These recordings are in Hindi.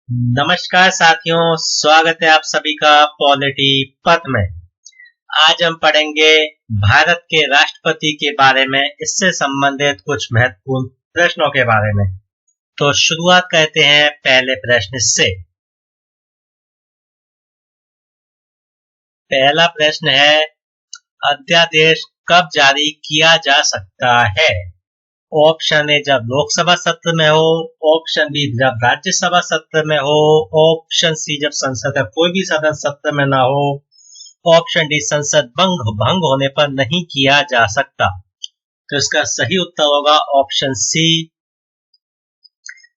नमस्कार साथियों, स्वागत है आप सभी का पॉलिटी पथ में। आज हम पढ़ेंगे भारत के राष्ट्रपति के बारे में, इससे संबंधित कुछ महत्वपूर्ण प्रश्नों के बारे में। तो शुरुआत करते हैं पहले प्रश्न से। पहला प्रश्न है, अध्यादेश कब जारी किया जा सकता है? ऑप्शन ए जब लोकसभा सत्र में हो, ऑप्शन बी जब राज्यसभा सत्र में हो, ऑप्शन सी जब संसद का कोई भी सदन सत्र में ना हो, ऑप्शन डी संसद भंग होने पर नहीं किया जा सकता। तो इसका सही उत्तर होगा ऑप्शन सी,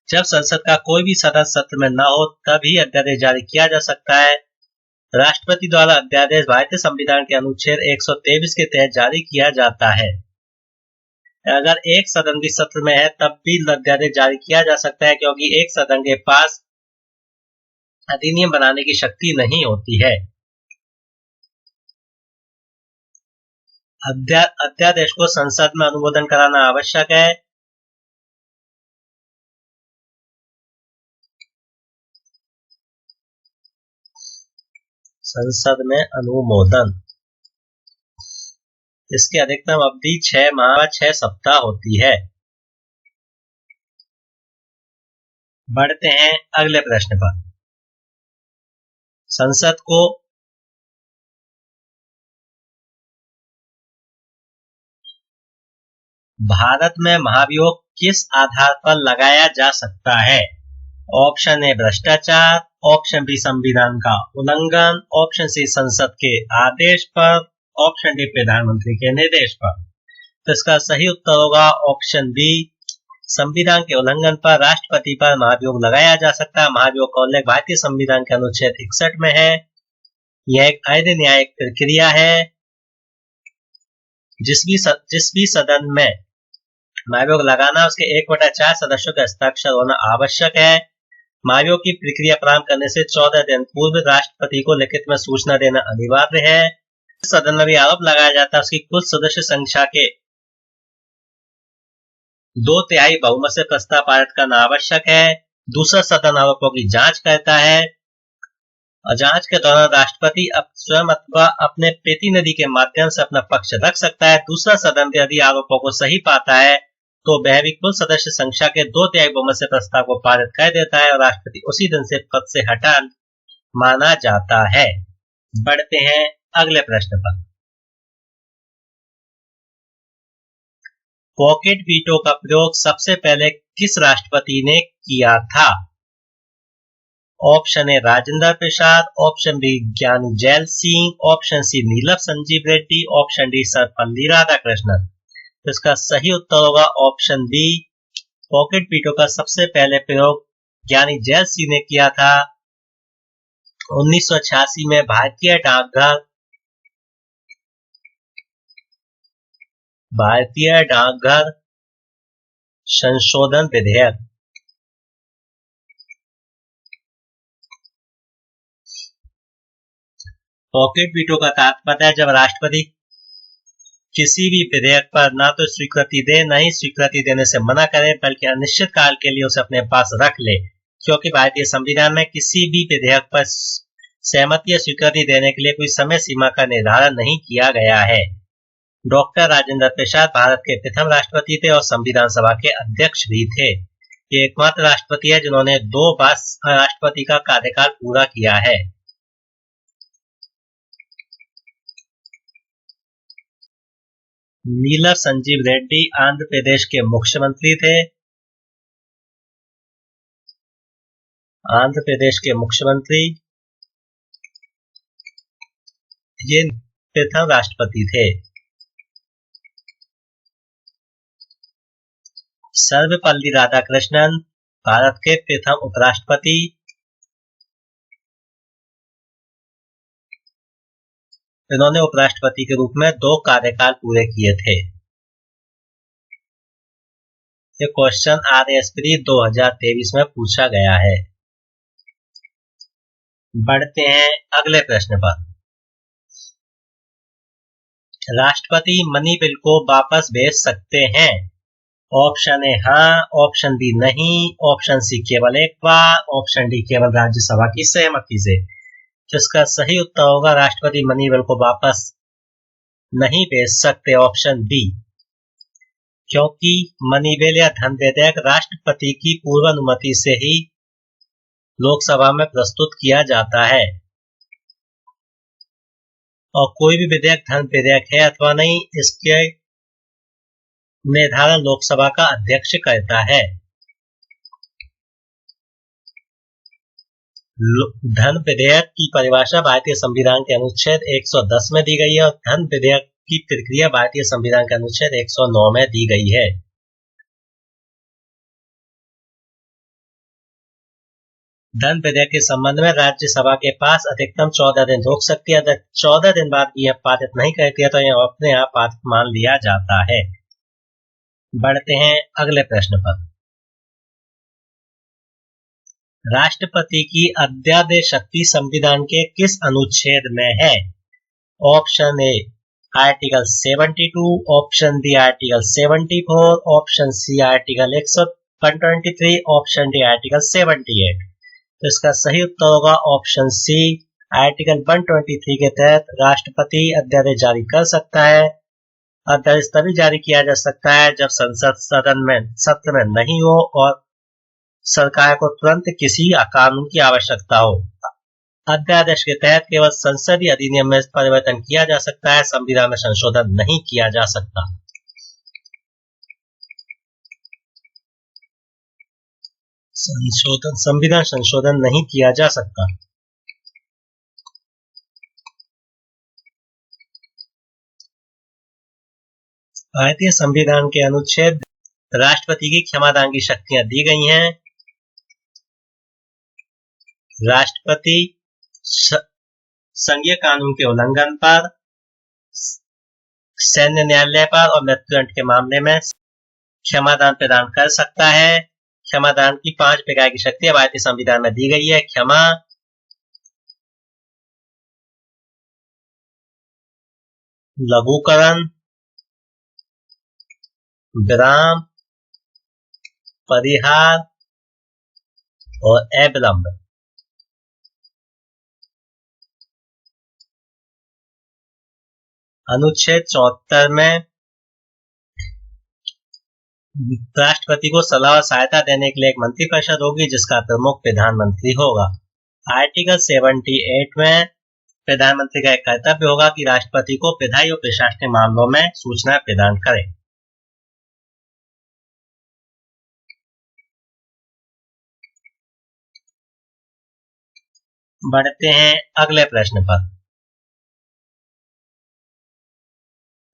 जब संसद का कोई भी सदन सत्र में ना हो तभी अध्यादेश जारी किया जा सकता है। राष्ट्रपति द्वारा अध्यादेश भारतीय संविधान के अनुच्छेद 123 के तहत जारी किया जाता है। अगर एक सदन भी सत्र में है तब भी अध्यादेश जारी किया जा सकता है, क्योंकि एक सदन के पास अधिनियम बनाने की शक्ति नहीं होती है। अध्यादेश को संसद में अनुमोदन कराना आवश्यक है। संसद में अनुमोदन, इसकी अधिकतम अवधि 6 माह 6 सप्ताह होती है। बढ़ते हैं अगले प्रश्न पर। संसद को भारत में महाभियोग किस आधार पर लगाया जा सकता है? ऑप्शन ए भ्रष्टाचार, ऑप्शन बी संविधान का उल्लंघन, ऑप्शन सी संसद के आदेश पर, ऑप्शन डी प्रधानमंत्री के निर्देश पर। तो इसका सही उत्तर होगा ऑप्शन बी, संविधान के उल्लंघन पर राष्ट्रपति पर महाभियोग लगाया जा सकता है। महाभियोग का उल्लेख भारतीय संविधान के अनुच्छेद 61 में है। यह एक अर्ध न्यायिक प्रक्रिया है। जिस भी सदन में महाभियोग लगाना, उसके 1/4 सदस्यों का हस्ताक्षर होना आवश्यक है। महाभियोग की प्रक्रिया प्रारंभ करने से 14 दिन पूर्व राष्ट्रपति को लिखित में सूचना देना अनिवार्य है। सदन में भी आरोप लगाया जाता है, उसकी कुल सदस्य संख्या के 2/3 बहुमत से प्रस्ताव पारित करना आवश्यक है। दूसरा सदन आरोपों की जांच करता है और जांच के दौरान राष्ट्रपति स्वयं अथवा अपने प्रतिनिधि के माध्यम से अपना पक्ष रख सकता है। दूसरा सदन यदि आरोपों को सही पाता है तो वह भी कुल सदस्य संख्या के 2/3 बहुमत से प्रस्ताव को पारित कर देता है और राष्ट्रपति उसी दिन से पद से हटा माना जाता है। बढ़ते हैं अगले प्रश्न पर। पॉकेट वीटो का प्रयोग सबसे पहले किस राष्ट्रपति ने किया था? Option A Rajendra Prasad, option B Gyani Zail Singh, option C Neelam Sanjiva Reddy, option D Sarvepalli Radhakrishnan. तो इसका सही उत्तर होगा ऑप्शन बी, पॉकेट वीटो का सबसे पहले प्रयोग ज्ञानी जैल सिंह ने किया था। 1986 में भारतीय डाकघर संशोधन विधेयक पॉकेट वीटो का तात्पर्य है जब राष्ट्रपति किसी भी विधेयक पर ना तो स्वीकृति दे, न ही स्वीकृति देने से मना करे, बल्कि अनिश्चित काल के लिए उसे अपने पास रख ले। क्योंकि भारतीय संविधान में किसी भी विधेयक पर सहमति या स्वीकृति देने के लिए कोई समय सीमा का निर्धारण नहीं किया गया है। डॉक्टर राजेंद्र प्रसाद भारत के प्रथम राष्ट्रपति थे और संविधान सभा के अध्यक्ष भी थे। ये एकमात्र राष्ट्रपति है जिन्होंने 2 बार राष्ट्रपति का कार्यकाल पूरा किया है। नीलम संजीव रेड्डी आंध्र प्रदेश के मुख्यमंत्री थे। आंध्र प्रदेश के मुख्यमंत्री ये प्रथम राष्ट्रपति थे। सर्वपल्ली राधाकृष्णन भारत के प्रथम उपराष्ट्रपति। इन्होंने उपराष्ट्रपति के रूप में 2 कार्यकाल पूरे किए थे। ये क्वेश्चन RSP 2023 में पूछा गया है। बढ़ते हैं अगले प्रश्न पर। राष्ट्रपति मनी बिल को वापस भेज सकते हैं? ऑप्शन ए हाँ, ऑप्शन बी नहीं, ऑप्शन सी केवल एक बार, ऑप्शन डी केवल राज्यसभा की सहमति से। जिसका सही उत्तर होगा राष्ट्रपति मनी बिल को वापस नहीं भेज सकते, ऑप्शन बी। क्योंकि मनी बिल या धन विधेयक राष्ट्रपति की पूर्व अनुमति से ही लोकसभा में प्रस्तुत किया जाता है और कोई भी विधेयक धन विधेयक है अथवा नहीं, इसके निर्धारण लोकसभा का अध्यक्ष करता है। धन विधेयक की परिभाषा भारतीय संविधान के अनुच्छेद 110 में दी गई है और धन विधेयक की प्रक्रिया भारतीय संविधान के अनुच्छेद 109 में दी गई है। धन विधेयक के संबंध में राज्यसभा के पास अधिकतम 14 दिन रोक सकती है। अगर 14 दिन बाद यह पारित नहीं करती है तो यह अपने आप पारित मान लिया जाता है। बढ़ते हैं अगले प्रश्न पर। राष्ट्रपति की अध्यादेश शक्ति संविधान के किस अनुच्छेद में है? Option A article 72, option B article 74, option C article 123, option D article 78। तो इसका सही उत्तर होगा ऑप्शन सी, आर्टिकल 123 के तहत राष्ट्रपति अध्यादेश जारी कर सकता है। अध्यादेश तभी जारी किया जा सकता है जब संसद सत्र में नहीं हो और सरकार को तुरंत किसी कानून की आवश्यकता हो। अध्यादेश के तहत केवल संसदीय अधिनियम में परिवर्तन किया जा सकता है, संविधान में संशोधन नहीं किया जा सकता। संविधान संशोधन नहीं किया जा सकता। भारतीय संविधान के अनुच्छेद राष्ट्रपति की क्षमादान की शक्तियां दी गई हैं। राष्ट्रपति संघीय कानून के उल्लंघन पर, सैन्य न्यायालय पर और मृत्युदंड के मामले में क्षमादान प्रदान कर सकता है। क्षमादान की 5 प्रकार की शक्तियां भारतीय संविधान में दी गई है। क्षमा, लघुकरण, विराम, परिहार और अविलंब। अनुच्छेद 74 में राष्ट्रपति को सलाह और सहायता देने के लिए एक मंत्रिपरिषद होगी जिसका प्रमुख प्रधानमंत्री होगा। आर्टिकल 78 में प्रधानमंत्री का एक कर्तव्य होगा कि राष्ट्रपति को विधायी और प्रशासनिक मामलों में सूचना प्रदान करे। बढ़ते हैं अगले प्रश्न पर।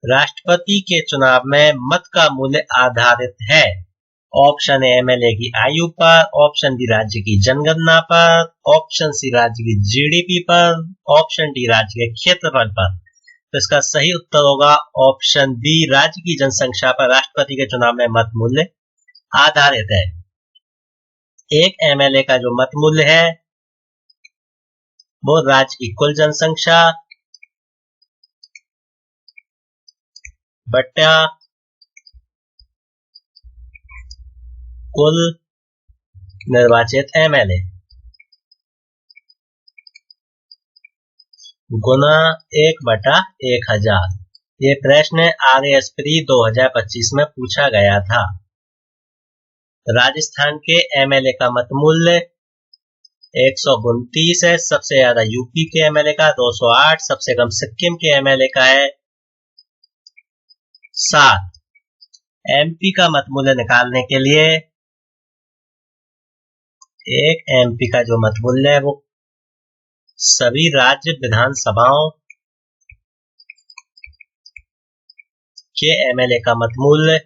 राष्ट्रपति के चुनाव में मत का मूल्य आधारित है। ऑप्शन ए एमएलए की आयु पर, ऑप्शन बी राज्य की जनगणना पर, ऑप्शन सी राज्य की जीडीपी पर, ऑप्शन डी राज्य के क्षेत्रफल पर। तो इसका सही उत्तर होगा ऑप्शन बी, राज्य की जनसंख्या पर राष्ट्रपति के चुनाव में मत मूल्य आधारित है। एक एमएलए का जो मत मूल्य है वो राज्य की कुल जनसंख्या बट्टा कुल निर्वाचित एमएलए गुना 1/1000। ये प्रश्न RAS प्री 2025 में पूछा गया था। राजस्थान के एमएलए का मत मूल्य 129 है। सबसे ज्यादा यूपी के एमएलए का 208, सबसे कम सिक्किम के एमएलए का है 7। एमपी का मत मूल्य निकालने के लिए एक एमपी का जो मत मूल्य है वो सभी राज्य विधानसभाओं के एमएलए का मत मूल्य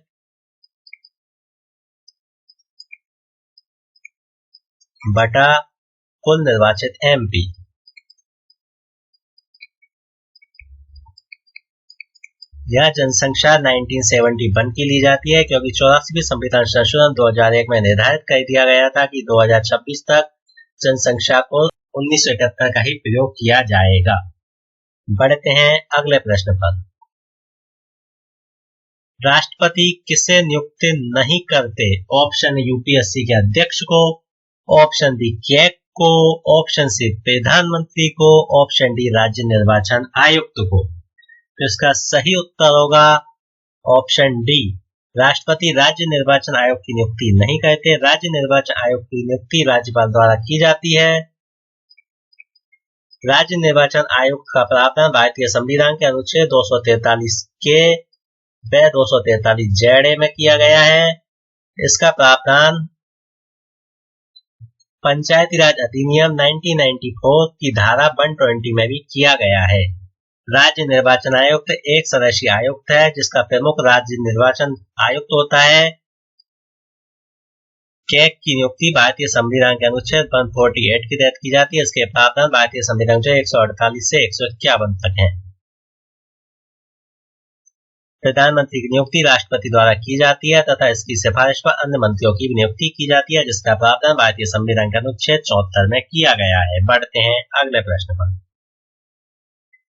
बटा कुल निर्वाचित एमपी। यह जनसंख्या 1971 की ली जाती है क्योंकि 84वें संविधान संशोधन 2001 में निर्धारित कर दिया गया था कि 2026 तक जनसंख्या को 1971 का ही प्रयोग किया जाएगा। बढ़ते हैं अगले प्रश्न पर। राष्ट्रपति किसे नियुक्त नहीं करते? ऑप्शन यूपीएससी के अध्यक्ष को, ऑप्शन बी कैग को, ऑप्शन सी प्रधानमंत्री को, ऑप्शन डी राज्य निर्वाचन आयुक्त को। तो इसका सही उत्तर होगा ऑप्शन डी, राष्ट्रपति राज्य निर्वाचन आयोग की नियुक्ति नहीं करते। राज्य निर्वाचन आयोग की नियुक्ति राज्यपाल द्वारा की जाती है। राज्य निर्वाचन आयोग का प्रावधान भारतीय संविधान के अनुच्छेद 243 के व 243 जेड में किया गया है। इसका प्रावधान पंचायती राज अधिनियम 1994 की धारा 120 में भी किया गया है। राज्य निर्वाचन आयुक्त एक सदस्यीय आयुक्त है जिसका प्रमुख राज्य निर्वाचन आयुक्त होता है। कैग की नियुक्ति भारतीय संविधान के अनुच्छेद 148 के तहत की जाती है। इसके प्रावधान भारतीय संविधान के 148 से 151 तक है। प्रधानमंत्री की नियुक्ति राष्ट्रपति द्वारा की जाती है तथा इसकी सिफारिश पर अन्य मंत्रियों की भी नियुक्ति की जाती है जिसका प्रावधान भारतीय संविधान के अनुच्छेद 74 में किया गया है। बढ़ते हैं अगले प्रश्न पर।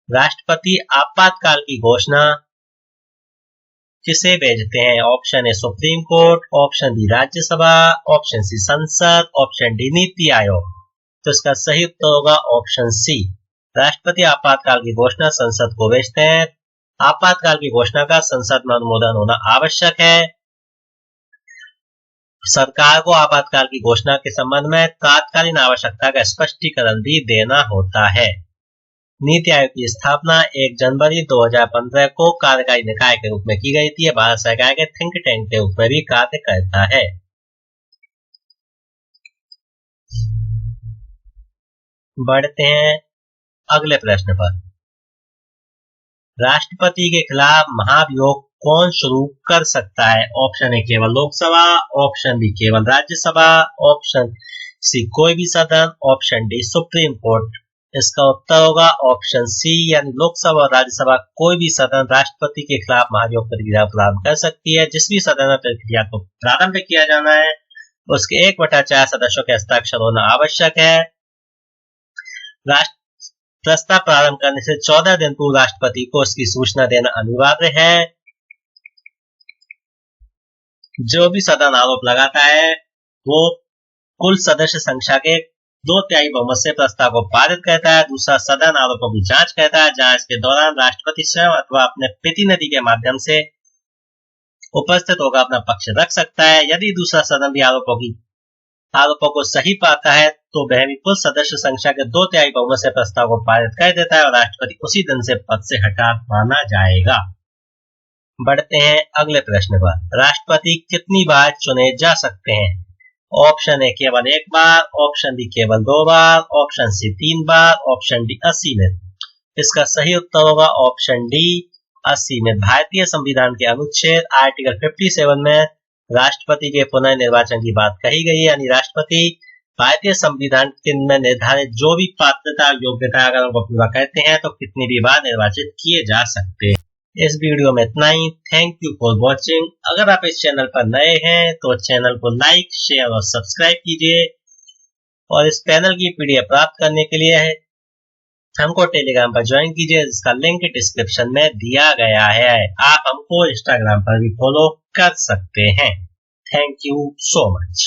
राष्ट्रपति आपातकाल की घोषणा किसे भेजते हैं? Option A Supreme Court, option B Rajya Sabha, option C संसद, ऑप्शन डी नीति आयोग। तो इसका सही उत्तर होगा ऑप्शन सी, राष्ट्रपति आपातकाल की घोषणा संसद को भेजते हैं। आपातकाल की घोषणा का संसद में अनुमोदन होना आवश्यक है। सरकार को आपातकाल की घोषणा के संबंध में तात्कालीन आवश्यकता का स्पष्टीकरण भी देना होता है। नीति आयोग की स्थापना 1 जनवरी 2015 को कार्यकारी निकाय के रूप में की गई थी। भारत सरकार के थिंक टैंक के रूप में भी कार्य करता है। बढ़ते हैं अगले प्रश्न पर। राष्ट्रपति के खिलाफ महाभियोग कौन शुरू कर सकता है? ऑप्शन ए केवल लोकसभा, ऑप्शन बी केवल राज्यसभा, ऑप्शन सी कोई भी सदन, ऑप्शन डी सुप्रीम कोर्ट। इसका उत्तर होगा ऑप्शन सी, यानी लोकसभा और राज्यसभा कोई भी सदन राष्ट्रपति के खिलाफ महाभियोग प्रक्रिया प्रारंभ कर सकती है। जिस भी सदन में प्रक्रिया को प्रारंभ किया जाना है उसके 1/4 सदस्यों के हस्ताक्षर होना आवश्यक है। प्रस्ताव प्रारंभ करने से 14 दिन पूर्व राष्ट्रपति को उसकी सूचना देना अनिवार्य है। जो भी सदन आरोप लगाता है वो कुल सदस्य संख्या के 2/3 बहुमत से प्रस्ताव को पारित करता है। दूसरा सदन आरोपों की जांच करता है। जांच के दौरान राष्ट्रपति स्वयं अथवा अपने प्रतिनिधि के माध्यम से उपस्थित होकर अपना पक्ष रख सकता है। यदि दूसरा सदन भी आरोपों को सही पाता है तो वह भी कुल सदस्य संख्या के 2/3 बहुमत से प्रस्ताव को पारित कर देता है और राष्ट्रपति उसी दिन से पद से हटा माना जाएगा। बढ़ते हैं अगले प्रश्न पर। राष्ट्रपति कितनी बार चुने जा सकते हैं? ऑप्शन ए केवल 1 बार, ऑप्शन बी केवल 2 बार, ऑप्शन सी 3 बार, ऑप्शन डी 80 में। इसका सही उत्तर होगा ऑप्शन डी 80 में। भारतीय संविधान के अनुच्छेद आर्टिकल 57 में राष्ट्रपति के पुनर्निर्वाचन की बात कही गई है, यानी राष्ट्रपति भारतीय संविधान में निर्धारित जो भी पात्रता योग्यता अगर वो पूरा करते हैं तो कितनी भी बार निर्वाचित किए जा सकते हैं। इस वीडियो में इतना ही। Thank you for watching. अगर आप इस चैनल पर नए हैं तो चैनल को लाइक, शेयर और सब्सक्राइब कीजिए और इस पैनल की पीडीएफ प्राप्त करने के लिए हमको टेलीग्राम पर ज्वाइन कीजिए जिसका लिंक डिस्क्रिप्शन में दिया गया है। आप हमको इंस्टाग्राम पर भी फॉलो कर सकते हैं। Thank you so much.